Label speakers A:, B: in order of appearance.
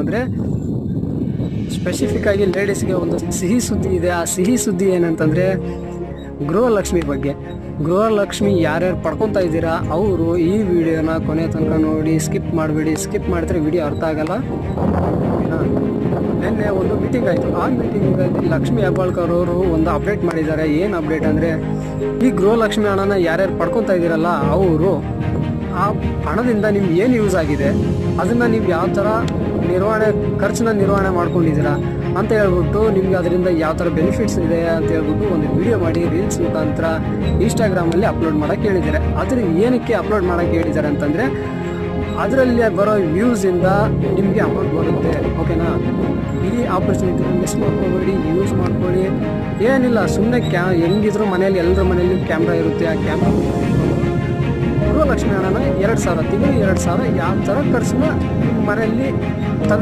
A: ಅಂದರೆ ಸ್ಪೆಸಿಫಿಕ್ ಆಗಿ ಲೇಡೀಸ್ಗೆ ಒಂದು ಸಿಹಿ ಸುದ್ದಿ ಇದೆ. ಆ ಸಿಹಿ ಸುದ್ದಿ ಏನಂತಂದರೆ ಗೃಹಲಕ್ಷ್ಮಿ ಬಗ್ಗೆ. ಗೃಹಲಕ್ಷ್ಮಿ ಯಾರ್ಯಾರು ಪಡ್ಕೊತಾ ಇದ್ದೀರಾ ಅವರು ಈ ವಿಡಿಯೋನ ಕೊನೆ ತನಕ ನೋಡಿ, ಸ್ಕಿಪ್ ಮಾಡಬೇಡಿ. ಸ್ಕಿಪ್ ಮಾಡಿದ್ರೆ ವಿಡಿಯೋ ಅರ್ಥ ಆಗಲ್ಲ. ನಿನ್ನೆ ಒಂದು ಮೀಟಿಂಗ್ ಆಯಿತು. ಆ ಮೀಟಿಂಗಲ್ಲಿ ಲಕ್ಷ್ಮಿ ಹೆಬ್ಬಾಳ್ಕರ್ ಅವರು ಒಂದು ಅಪ್ಡೇಟ್ ಮಾಡಿದ್ದಾರೆ. ಏನು ಅಪ್ಡೇಟ್ ಅಂದರೆ, ಈ ಗೃಹಲಕ್ಷ್ಮಿ ಹಣನ ಯಾರ್ಯಾರು ಪಡ್ಕೊತಾ ಇದ್ದೀರಲ್ಲ ಅವರು ಆ ಹಣದಿಂದ ನಿಮ್ಗೆ ಏನು ಯೂಸ್ ಆಗಿದೆ, ಅದನ್ನು ನೀವು ಯಾವ ಥರ ಖರ್ಚನ್ನ ನಿರ್ವಹಣೆ ಮಾಡ್ಕೊಂಡಿದ್ದೀರಾ ಅಂತ ಹೇಳ್ಬಿಟ್ಟು, ನಿಮ್ಗೆ ಅದರಿಂದ ಯಾವ ಥರ ಬೆನಿಫಿಟ್ಸ್ ಇದೆ ಅಂತ ಹೇಳ್ಬಿಟ್ಟು ಒಂದು ವಿಡಿಯೋ ಮಾಡಿ ರೀಲ್ಸ್ ಮುಖಾಂತರ ಇನ್ಸ್ಟಾಗ್ರಾಮಲ್ಲಿ ಅಪ್ಲೋಡ್ ಮಾಡೋಕ್ಕೆ ಹೇಳಿದ್ದಾರೆ. ಅದ್ರ ಏನಕ್ಕೆ ಅಪ್ಲೋಡ್ ಮಾಡೋಕ್ಕೆ ಹೇಳಿದ್ದಾರೆ ಅಂತಂದರೆ, ಅದರಲ್ಲಿ ಬರೋ ವ್ಯೂಸಿಂದ ನಿಮಗೆ ಅಮೌಂಟ್ ಬರುತ್ತೆ. ಓಕೆನಾ? ಈ ಆಪರ್ಚುನಿಟಿನ ಮಿಸ್ ಮಾಡ್ಕೊಬೇಡಿ, ಯೂಸ್ ಮಾಡ್ಕೊಳ್ಳಿ. ಏನಿಲ್ಲ, ಸುಮ್ಮನೆ ಹೆಂಗಿದ್ರು ಮನೇಲಿ ಎಲ್ಲರ ಮನೇಲಿ ಕ್ಯಾಮ್ರಾ ಇರುತ್ತೆ. ಆ ಕ್ಯಾಮ್ರಾ ಗೃಹಲಕ್ಷ್ಮಿ ಹಣನ 2,000 ತಿಂಗಳು 2,000 ಯಾವ ಥರ ಖರ್ಚನ್ನ ಮನೆಯಲ್ಲಿ ತೆಗೆದು